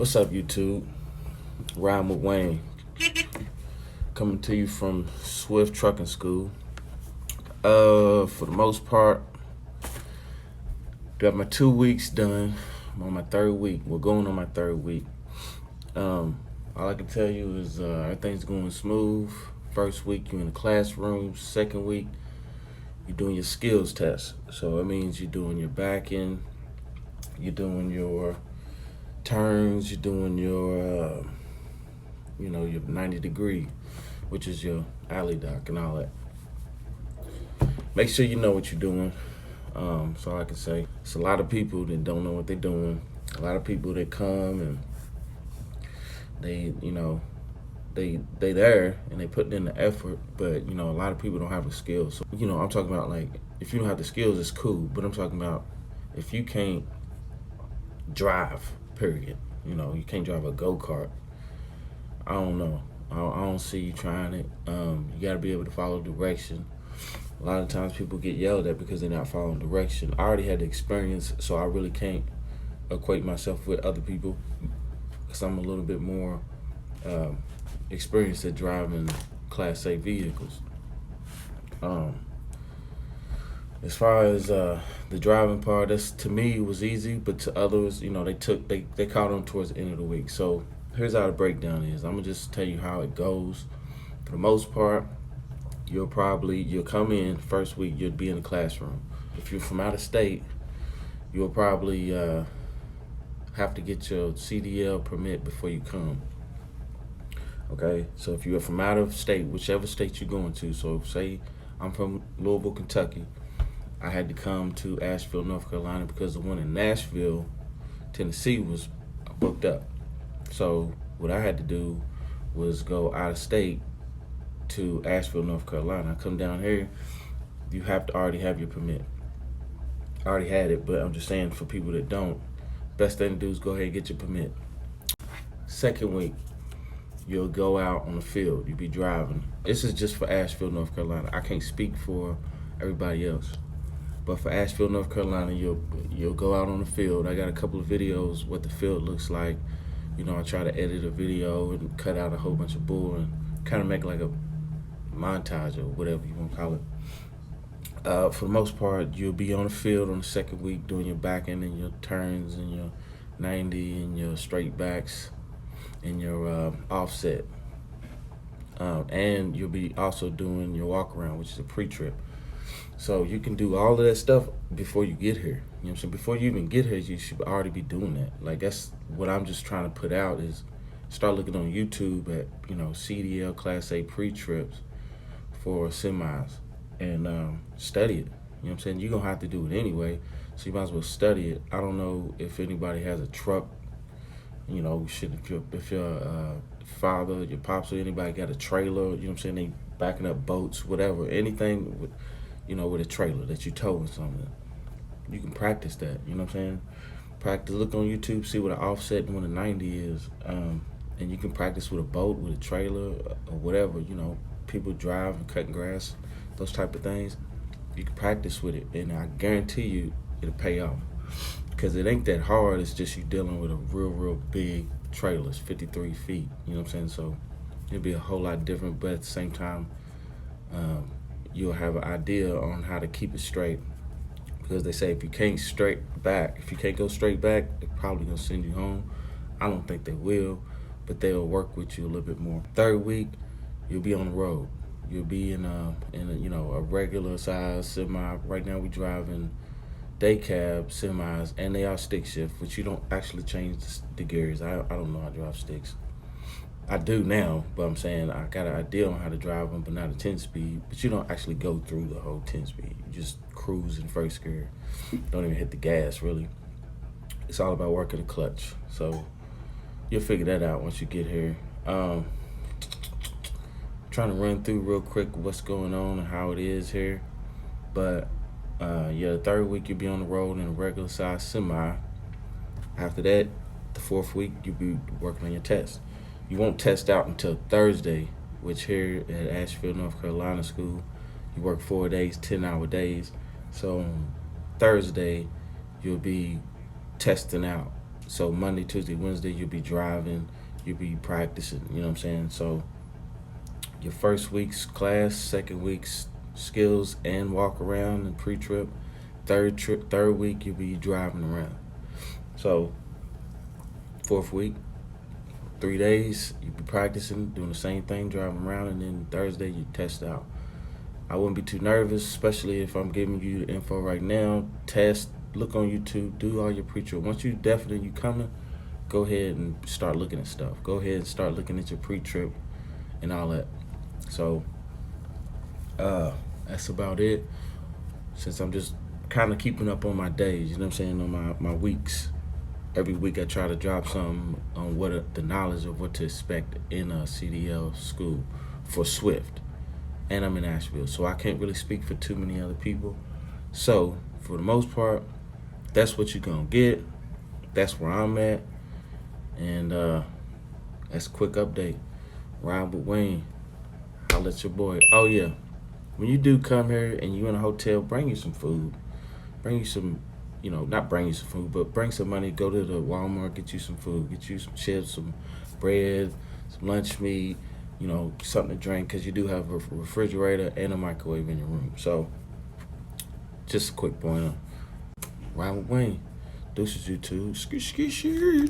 What's up, YouTube? Rhyme with Wayne. Coming to you from Swift Trucking School. For the most part, got my 2 weeks done. I'm on my third week. We're going on my third week. All I can tell you is everything's going smooth. First week, you're in the classroom. Second week, you're doing your skills test. So it means you're doing your back end, you're doing your turns, you're doing your, your 90 degree, which is your alley dock and all that. Make sure you know what you're doing. That's all I can say. It's a lot of people that don't know what they're doing. A lot of people that come and they there and they put in the effort, but a lot of people don't have the skills. So, I'm talking about, like, if you don't have the skills, it's cool. But I'm talking about if you can't drive, period. You can't drive a go-kart. I don't know. I don't see you trying it. You got to be able to follow direction. A lot of times people get yelled at because they're not following direction. I already had the experience, so I really can't equate myself with other people because I'm a little bit more experienced at driving Class A vehicles. As far as the driving part, that's, to me, was easy, but to others, they caught on towards the end of the week. So here's how the breakdown is. I'm gonna just tell you how it goes. For the most part, you'll come in first week, you'll be in the classroom. If you're from out of state, you'll probably have to get your CDL permit before you come. Okay, so if you're from out of state, whichever state you're going to, so say I'm from Louisville, Kentucky, I had to come to Asheville, North Carolina, because the one in Nashville, Tennessee was booked up. So what I had to do was go out of state to Asheville, North Carolina. I come down here, you have to already have your permit. I already had it, but I'm just saying for people that don't, best thing to do is go ahead and get your permit. Second week, you'll go out on the field. You'll be driving. This is just for Asheville, North Carolina. I can't speak for everybody else. But for Asheville, North Carolina, you'll go out on the field. I got a couple of videos what the field looks like. I try to edit a video and cut out a whole bunch of bull and kind of make like a montage or whatever you want to call it. For the most part, you'll be on the field on the second week doing your back end and your turns and your 90 and your straight backs and your offset. And you'll be also doing your walk around, which is a pre-trip. So you can do all of that stuff before you get here. You know what I'm saying? Before you even get here, you should already be doing that. Like, that's what I'm just trying to put out, is start looking on YouTube at, CDL Class A pre-trips for semis and study it. You know what I'm saying? You're going to have to do it anyway, so you might as well study it. I don't know if anybody has a truck. If your father, your pops, or anybody got a trailer, you know what I'm saying, they backing up boats, whatever, anything with, with a trailer that you towing something, you can practice that, you know what I'm saying? Practice, look on YouTube, see what an offset and what a 90 is, and you can practice with a boat, with a trailer, or whatever, people drive and cutting grass, those type of things. You can practice with it, and I guarantee you it'll pay off. Because it ain't that hard, it's just you dealing with a real big trailers, 53 feet, you know what I'm saying? So it'll be a whole lot different, but at the same time, you'll have an idea on how to keep it straight. Because they say if you can't go straight back, they're probably gonna send you home. I don't think they will, but they'll work with you a little bit more. Third week, you'll be on the road. You'll be in a regular size semi. Right now we driving day cab semis, and they are stick shift, which you don't actually change the gears. I don't know how to drive sticks. I do now, but I'm saying I got an idea on how to drive them, but not a 10-speed. But you don't actually go through the whole 10-speed. You just cruise in first gear. Don't even hit the gas, really. It's all about working the clutch. So you'll figure that out once you get here. Trying to run through real quick what's going on and how it is here. But the third week you'll be on the road in a regular size semi. After that, the fourth week you'll be working on your test. You won't test out until Thursday, which here at Asheville, North Carolina school, you work 4 days, 10-hour days. So on Thursday, you'll be testing out So Monday, Tuesday, Wednesday, you'll be driving, you'll be practicing. You know what I'm saying? So your first week's class, second week's skills and walk around and pre-trip. Third week you'll be driving around. So fourth week, 3 days you be practicing, doing the same thing, driving around, and then Thursday you test out. I wouldn't be too nervous, especially if I'm giving you the info right now. Test, look on YouTube, do all your pre-trip. Once you coming, go ahead and start looking at stuff. Go ahead and start looking at your pre-trip and all that. So that's about it. Since I'm just kind of keeping up on my days, you know what I'm saying, on my weeks. Every week I try to drop something on the knowledge of what to expect in a CDL school for Swift. And I'm in Asheville, so I can't really speak for too many other people. So for the most part, that's what you're gonna get. That's where I'm at. And that's a quick update. Ride with Wayne. Holla at your boy. Oh yeah, when you do come here and you in a hotel, bring you some food. Bring you some, not bring you some food, but bring some money. Go to the Walmart, get you some food. Get you some chips, some bread, some lunch meat, something to drink, because you do have a refrigerator and a microwave in your room. So, just a quick pointer. Ride with Wayne. Deuces, YouTube. Ski.